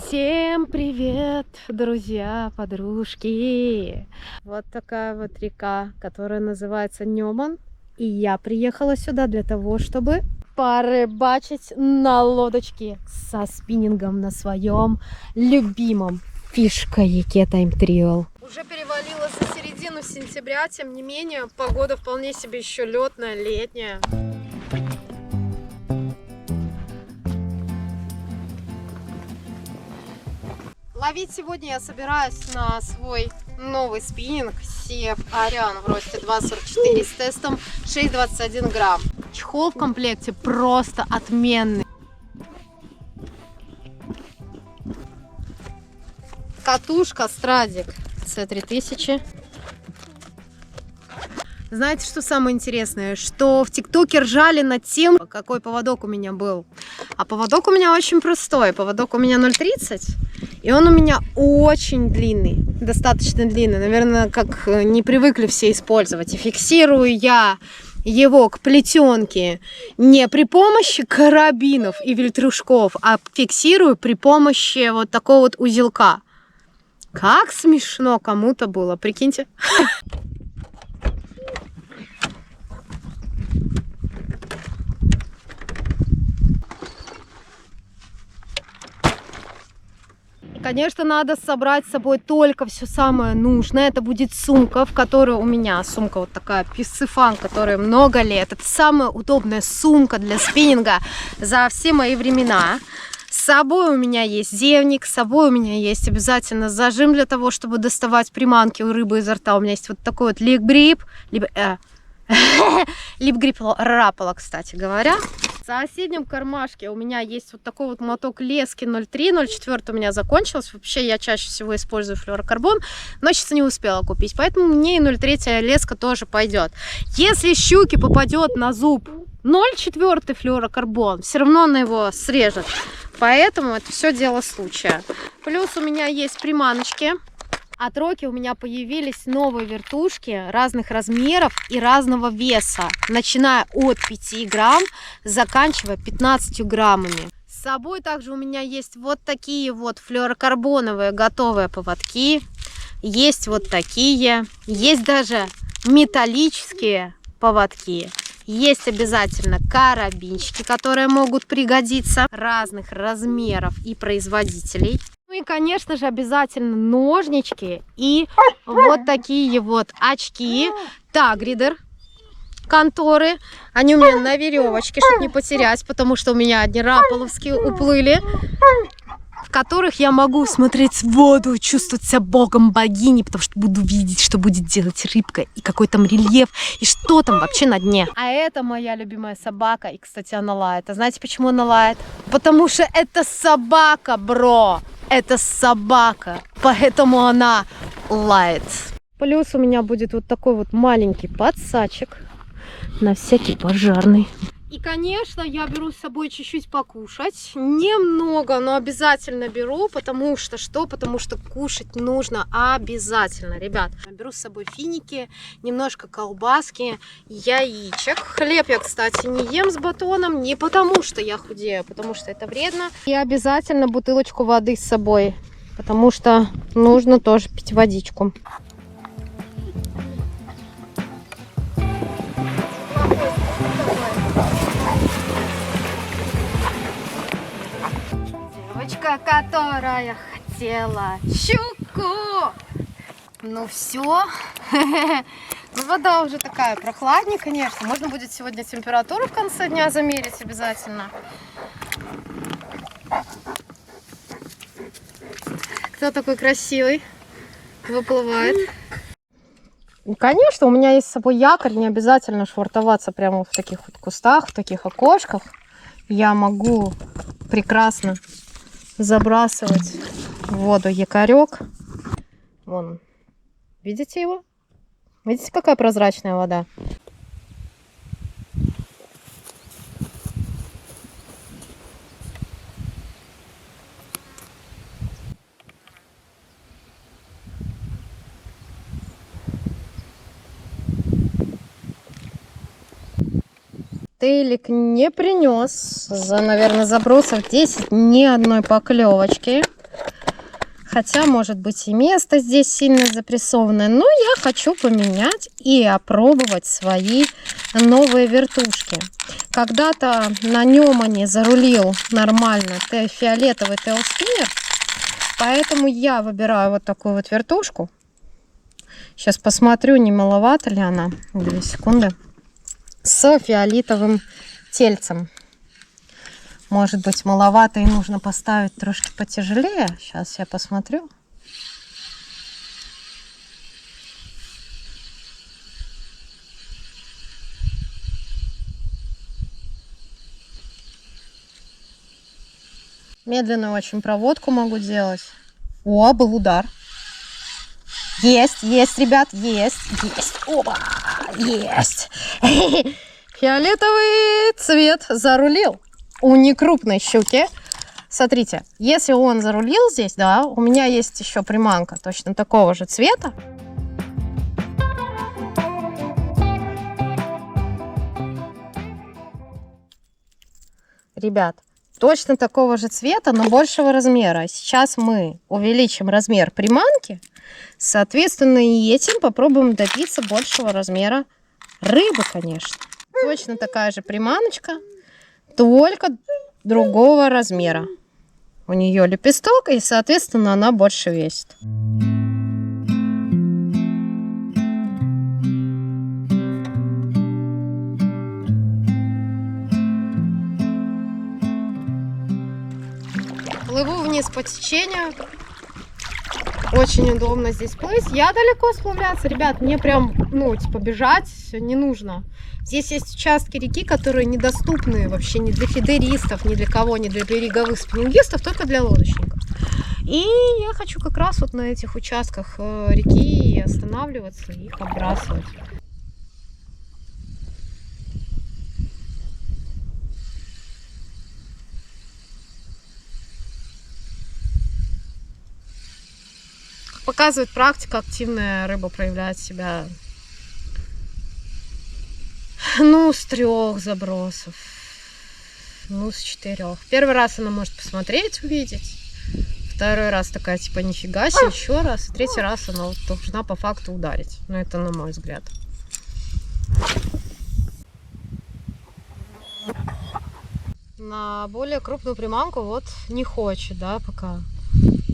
Всем привет, друзья, подружки! Вот такая вот река, которая называется Неман. И я приехала сюда для того, чтобы порыбачить на лодочке со спиннингом на своем любимом фиш-каяке Time Trial. Уже перевалило за середину сентября, тем не менее, погода вполне себе еще летная, летняя. Ловить сегодня я собираюсь на свой новый спиннинг Сев Ариан в росте 2,44 с тестом 6,21 грамм. Чехол в комплекте просто отменный. Катушка Страдик C3000. Знаете, что самое интересное? Что в ТикТоке ржали над тем, какой поводок у меня был. А поводок у меня очень простой. Поводок у меня 0,30. И он у меня очень длинный. Достаточно длинный. Наверное, как не привыкли все использовать. И фиксирую я его к плетенке не при помощи карабинов и вельтрушков, а фиксирую при помощи вот такого вот узелка. Как смешно кому-то было, прикиньте. Конечно, надо собрать с собой только все самое нужное. Это будет сумка, в которой у меня сумка вот такая писсифан, которая много лет. Это самая удобная сумка для спиннинга за все мои времена. С собой у меня есть зевник, с собой у меня есть обязательно зажим для того, чтобы доставать приманки у рыбы изо рта. У меня есть вот такой вот лип-грип, лип-грип Rapala, кстати говоря. В соседнем кармашке у меня есть вот такой вот моток лески 0,3, 0,4 у меня закончилось. Вообще я чаще всего использую флюорокарбон, но сейчас не успела купить, поэтому мне и 0,3 леска тоже пойдет. Если щуке попадет на зуб 0,4 флюорокарбон, все равно она его срежет. Поэтому это все дело случая. Плюс у меня есть приманочки. От Роки у меня появились новые вертушки разных размеров и разного веса, начиная от 5 грамм, заканчивая 15 граммами. С собой также у меня есть вот такие вот флюорокарбоновые готовые поводки, есть вот такие, есть даже металлические поводки. Есть обязательно карабинчики, которые могут пригодиться разных размеров и производителей. Ну и, конечно же, обязательно ножнички и вот такие вот очки Тагридер конторы. Они у меня на веревочке, чтобы не потерять, потому что у меня одни рапаловские уплыли, в которых я могу смотреть в воду, чувствовать себя богом богини, потому что буду видеть, что будет делать рыбка, и какой там рельеф, и что там вообще на дне. А это моя любимая собака, и, кстати, она лает. А знаете, почему она лает? Потому что это собака, бро! Это собака, поэтому она лает. Плюс у меня будет вот такой вот маленький подсачек на всякий пожарный. И, конечно, я беру с собой чуть-чуть покушать. Немного, но обязательно беру, потому что что? Потому что кушать нужно обязательно, ребят. Беру с собой финики, немножко колбаски, яичек. Хлеб я, кстати, не ем с батоном, не потому что я худею, потому что это вредно. И обязательно бутылочку воды с собой, потому что нужно тоже пить водичку. Девочка, которая хотела щуку. Ну все. Вода уже такая прохладнее, конечно. Можно будет сегодня температуру в конце дня замерить обязательно. Кто такой красивый выплывает? Конечно, у меня есть с собой якорь. Не обязательно швартоваться прямо в таких вот кустах, в таких окошках. Я могу прекрасно забрасывать в воду якорек. Вон, видите его? Видите, какая прозрачная вода? Тейлик не принес за, наверное, забросов 10 ни одной поклевочки. хотя, может быть, и место здесь сильно запрессованное, но я хочу поменять и опробовать свои новые вертушки. Когда-то на нем они зарулил нормально фиолетовый тейлспиннер, поэтому я выбираю вот такую вот вертушку. Сейчас посмотрю, не маловато ли она. 2 секунды. С фиолетовым тельцем. Может быть, маловато и нужно поставить трошки потяжелее. Сейчас я посмотрю. Медленную очень проводку могу делать. О, был удар. Есть, ребят, есть. Оба, есть. Фиолетовый цвет зарулил у некрупной щуки. Смотрите, если он зарулил здесь, да, у меня есть еще приманка точно такого же цвета. Ребят, точно такого же цвета, но большего размера. Сейчас мы увеличим размер приманки, соответственно, и этим попробуем добиться большего размера рыбы, конечно. Точно такая же приманочка, только другого размера. У нее лепесток, и, соответственно, она больше весит. Плыву вниз по течению. Очень удобно здесь плыть. Я далеко сплавляться, ребят, мне прям, типа, бежать не нужно. Здесь есть участки реки, которые недоступны вообще ни для фидеристов, ни для кого, ни для береговых спиннингистов, только для лодочников. И я хочу как раз вот на этих участках реки останавливаться и их отбрасывать. Показывает практика, активная рыба проявляет себя, с 3 забросов, с 4. Первый раз она может посмотреть, увидеть. Второй раз такая, типа, нифига себе, еще раз. 3-й раз она вот должна по факту ударить. Это на мой взгляд. На более крупную приманку вот не хочет, да, пока.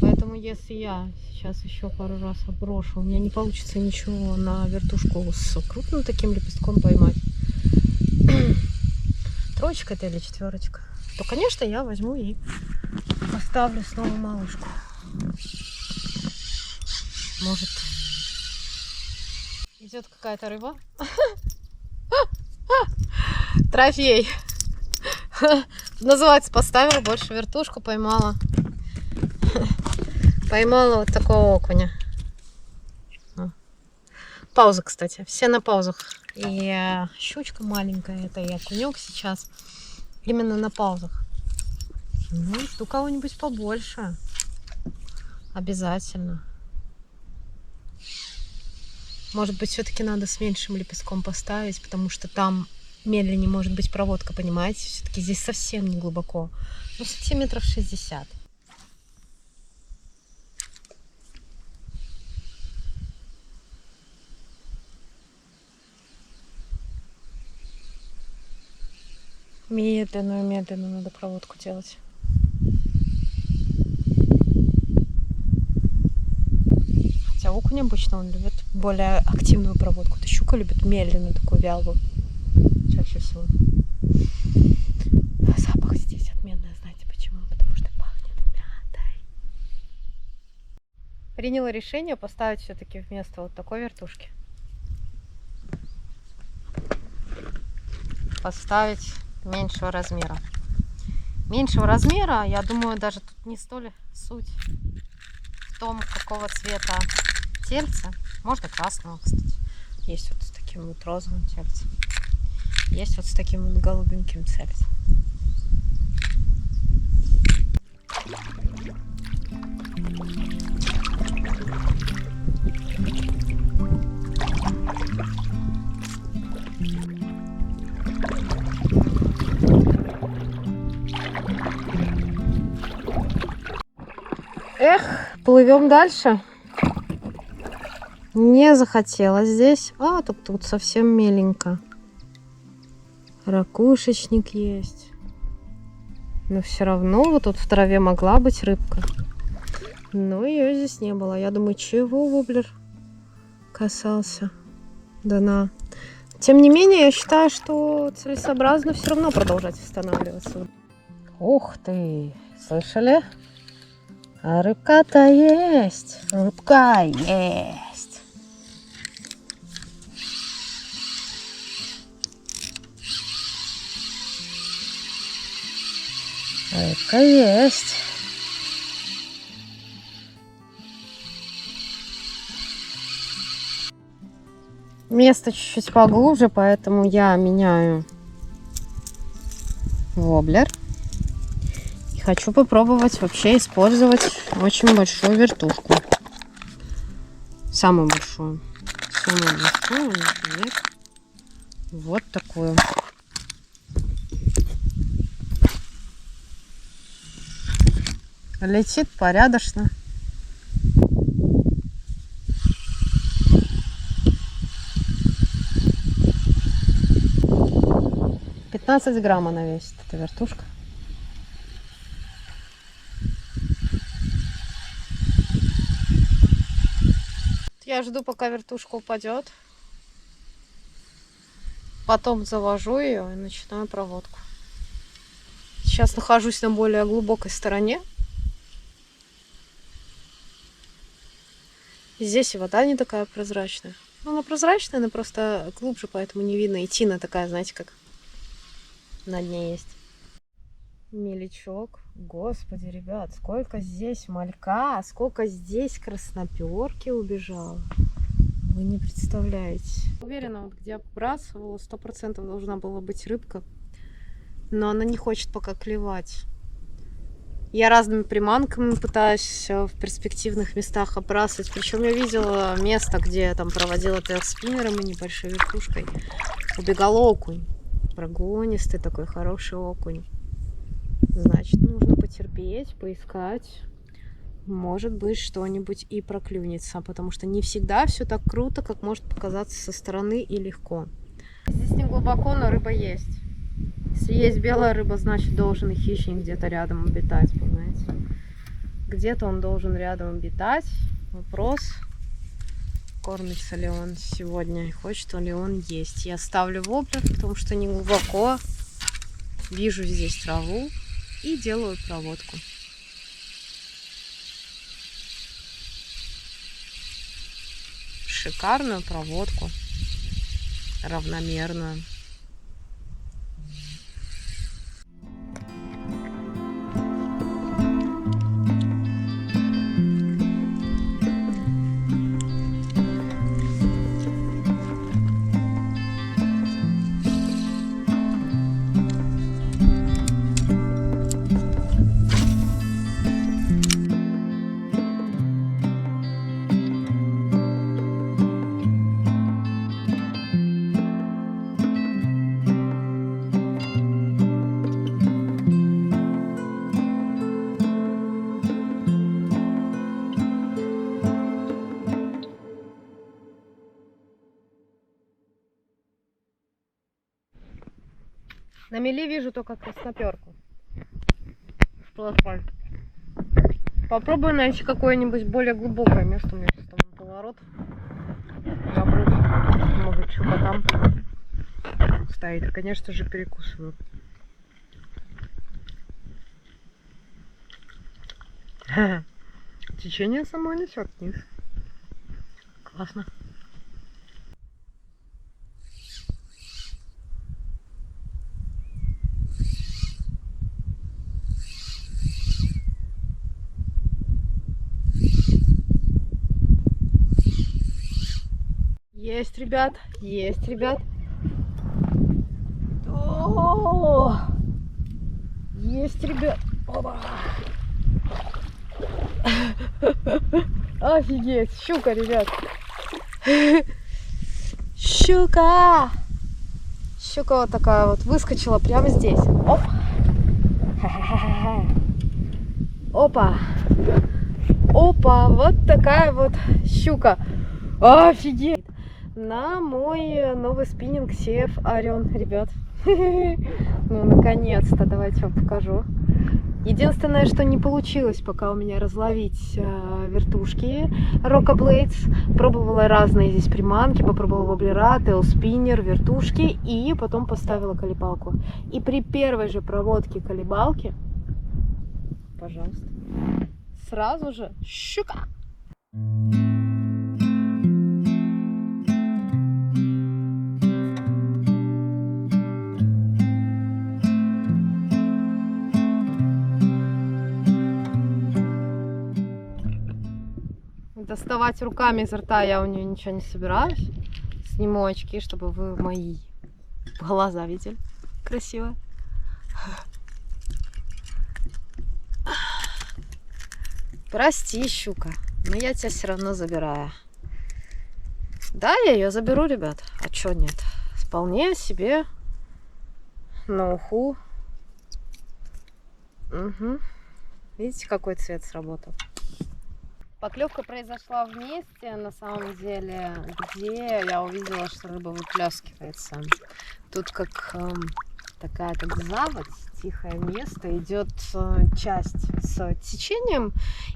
Поэтому если я сейчас еще пару раз отброшу, у меня не получится ничего на вертушку с крупным таким лепестком поймать. 3 это или 4, то, конечно, я возьму и поставлю снова малышку. Может, идет какая-то рыба? Трофей. Называется, поставила больше вертушку, поймала. Поймала вот такого окуня. Пауза, кстати. Все на паузах. И щучка маленькая, это и окунек сейчас. Именно на паузах. Жду кого-нибудь побольше. Обязательно. Может быть, все-таки надо с меньшим лепестком поставить, потому что там медленнее может быть проводка, понимаете? Все-таки здесь совсем не глубоко. Сантиметров 60. Медленно надо проводку делать. Хотя окунь обычно он любит более активную проводку. А щука любит медленную, такую вялую. Чаще всего. Запах здесь отменный, знаете почему? Потому что пахнет мятой. Приняла решение поставить все-таки вместо вот такой вертушки. Поставить меньшего размера. Меньшего размера, я думаю, даже тут не столь суть в том, какого цвета тельце. Можно красного, кстати. Есть вот с таким вот розовым тельцем. Есть вот с таким вот голубеньким тельцем. Эх, Плывем дальше. Не захотелось здесь. А, тут совсем меленько. Ракушечник есть. Но все равно вот тут в траве могла быть рыбка. Но ее здесь не было. Я думаю, чего воблер касался дна. Тем не менее, я считаю, что целесообразно все равно продолжать останавливаться. Ух ты! Слышали? А рыбка-то есть. Рыбка есть. Рыбка есть. Место чуть-чуть поглубже, поэтому я меняю воблер. И хочу попробовать вообще использовать очень большую вертушку. Самую большую. Самую большую, например, вот такую. Летит порядочно. «15 грамм она весит, эта вертушка. Я жду, пока вертушка упадет. Потом завожу ее и начинаю проводку. Сейчас нахожусь на более глубокой стороне. Здесь и вода не такая прозрачная. Ну, она прозрачная, она просто глубже, поэтому не видно. И тина такая, знаете, как на дне есть. Мелячок. Господи, ребят, сколько здесь малька, сколько здесь красноперки убежало. Вы не представляете. Уверена, вот где я побрасывала, 100% должна была быть рыбка. Но она не хочет пока клевать. Я разными приманками пытаюсь в перспективных местах обрасывать. Причем я видела место, где я там проводила тейл-спиннером и небольшой вертушкой. Убегал окунь. Прогонистый такой хороший окунь. Значит, нужно потерпеть, поискать. Может быть, что-нибудь и проклюнется. Потому что не всегда все так круто, как может показаться со стороны и легко. Здесь не глубоко, но рыба есть. Если есть белая рыба, значит, должен и хищник где-то рядом обитать, понимаете? Где-то он должен рядом обитать. Вопрос, кормится ли он сегодня и хочет ли он есть. Я ставлю воблер, потому что не глубоко. Вижу здесь траву и делаю проводку. Шикарную проводку. Равномерную. На мели вижу только красноперку. Плохой. Попробую найти какое-нибудь более глубокое место. У меня сейчас там поворот. Заброс. Может, что-то там стоит. Конечно же, перекусываю. Течение само несет вниз. Классно. Есть, ребят, есть, ребят. О, есть, ребят. Оба. Офигеть, щука, ребят. Щука. Щука вот такая вот выскочила прямо здесь. Оп. Опа. Опа, вот такая вот щука. Офигеть! На мой новый спиннинг CF Orion, ребят. Ну, наконец-то, давайте вам покажу. Единственное, что не получилось пока у меня разловить вертушки Roca Blades. Пробовала разные здесь приманки, попробовала воблера, тейлспиннер, вертушки и потом поставила колебалку. И при первой же проводке колебалки, пожалуйста, сразу же щука. Доставать руками изо рта я у нее ничего не собираюсь. Сниму очки, чтобы вы мои глаза видели. Красиво. Прости, щука, но я тебя все равно забираю. Да, я ее заберу, ребят. А чё нет? Вполне себе на уху. Угу. Видите, какой цвет сработал? Поклевка произошла в месте, на самом деле, где я увидела, что рыба выплескивается. Тут как такая как заводь, тихое место, идет часть с течением,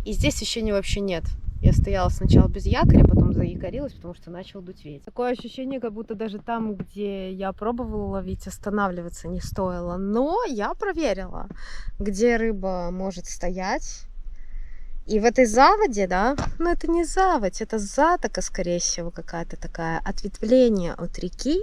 и здесь течения вообще нет. Я стояла сначала без якоря, потом заякорилась, потому что начал дуть ветер. Такое ощущение, как будто даже там, где я пробовала ловить, останавливаться не стоило. Но я проверила, где рыба может стоять. И в этой заводе, да, ну это не заводь, это затока, скорее всего, какая-то такая, ответвление от реки.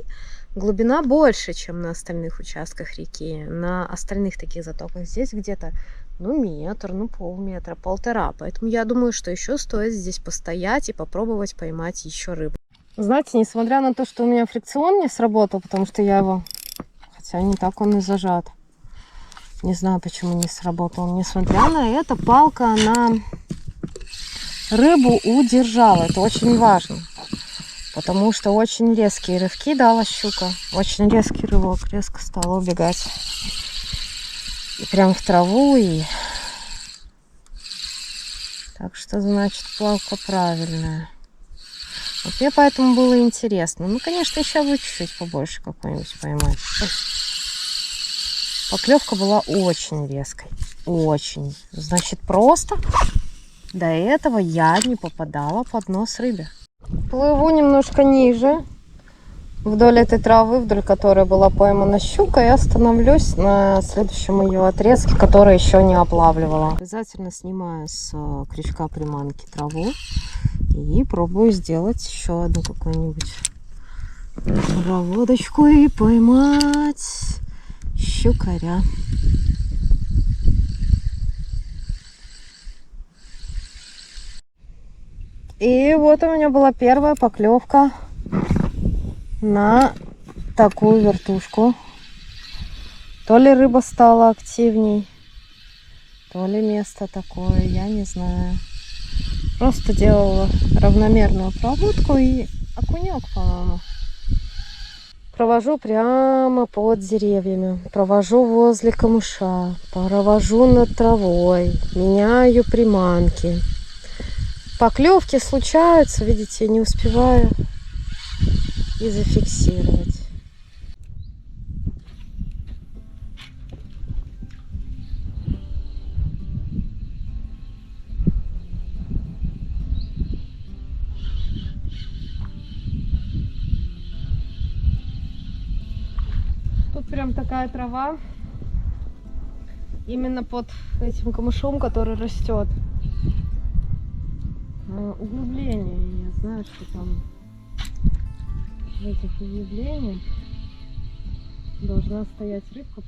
Глубина больше, чем на остальных участках реки, на остальных таких затоках. Здесь где-то, ну, метр, ну, полметра, полтора. Поэтому я думаю, что еще стоит здесь постоять и попробовать поймать еще рыбу. Знаете, несмотря на то, что у меня фрикцион не сработал, потому что я его, хотя не так он и зажат. Не знаю, почему не сработал. Несмотря на это, палка, она рыбу удержала. Это очень важно. Потому что очень резкие рывки дала щука. Очень резкий рывок. Резко стала убегать. И прям в траву. И... Так что, значит, палка правильная. Вот мне поэтому было интересно. Ну, конечно, еще бы чуть-чуть побольше какой-нибудь поймать. Поклевка была очень резкой. Очень. Значит, просто до этого я не попадала под нос рыбе. Плыву немножко ниже, вдоль этой травы, вдоль которой была поймана щука, и остановлюсь на следующем ее отрезке, который еще не облавливала. Обязательно снимаю с крючка приманки траву и пробую сделать еще одну какую-нибудь проводочку и поймать щукаря. И вот у меня была первая поклевка на такую вертушку. То ли рыба стала активней, то ли место такое, я не знаю. Просто делала равномерную проводку и окунек, по-моему. Провожу прямо под деревьями, провожу возле камыша, провожу над травой, меняю приманки. Поклевки случаются, видите, не успеваю и зафиксировать. Тут прям такая трава, именно под этим камышом, который растет. Углубление, я знаю, что там в этих углублениях должна стоять рыбка.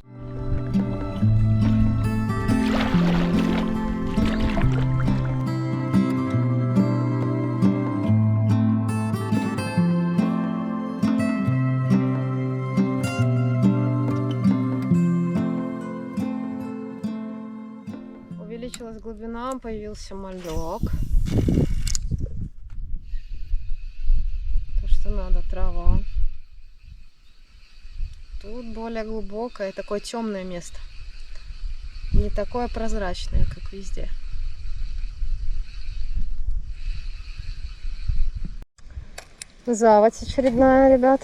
Увеличилась глубина, появился малек. То, что надо, трава. Тут более глубокое, такое темное место. Не такое прозрачное, как везде. Заводь очередная, ребят.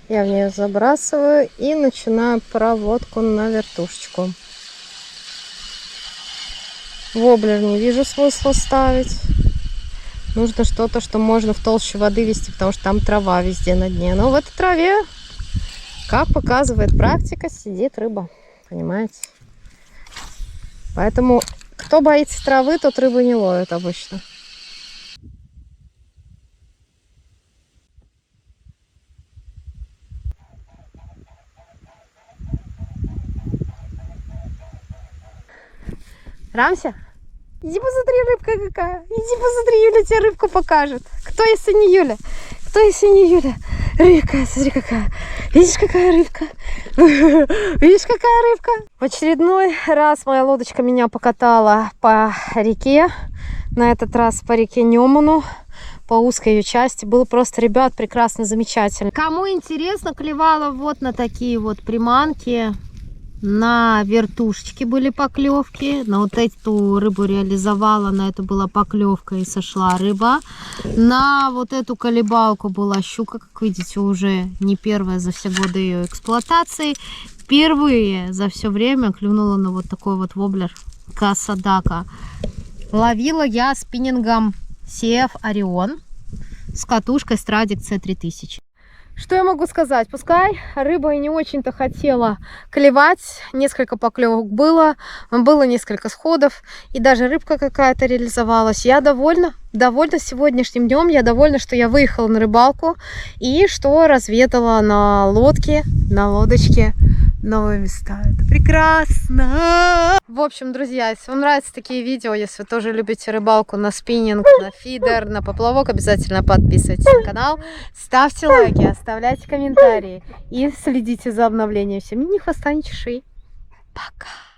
Я в нее забрасываю и начинаю проводку на вертушечку. Воблер не вижу смысла ставить. Нужно что-то, что можно в толще воды вести, потому что там трава везде на дне. Но в этой траве, как показывает практика, сидит рыба. Понимаете? Поэтому, кто боится травы, тот рыбу не ловит обычно. Рамся? Иди посмотри, рыбка какая. Иди посмотри, Юля тебе рыбку покажет. Кто, если не Юля? Кто, если не Юля? Рыбка, смотри какая. Видишь, какая рыбка? Видишь, какая рыбка? В очередной раз моя лодочка меня покатала по реке. На этот раз по реке Неману. По узкой ее части. Было просто, ребят, прекрасно, замечательно. Кому интересно, клевала вот на такие вот приманки. На вертушечки были поклевки. На вот эту рыбу реализовала. На эту была поклевка и сошла рыба. На вот эту колебалку была щука. Как видите, уже не первая за все годы ее эксплуатации. Впервые за все время клюнула на вот такой вот воблер Касадака. Ловила я спиннингом CF Orion с катушкой Stradix C3000. Что я могу сказать? Пускай рыба и не очень-то хотела клевать, несколько поклевок было несколько сходов, и даже рыбка какая-то реализовалась. Я довольна сегодняшним днем, я довольна, что я выехала на рыбалку и что разведала на лодке, на лодочке новые места. Это прекрасно! В общем, друзья, если вам нравятся такие видео, если вы тоже любите рыбалку на спиннинг, на фидер, на поплавок, обязательно подписывайтесь на канал, ставьте лайки, оставляйте комментарии и следите за обновлением. Всем ни хвоста, ни чешуи. Пока!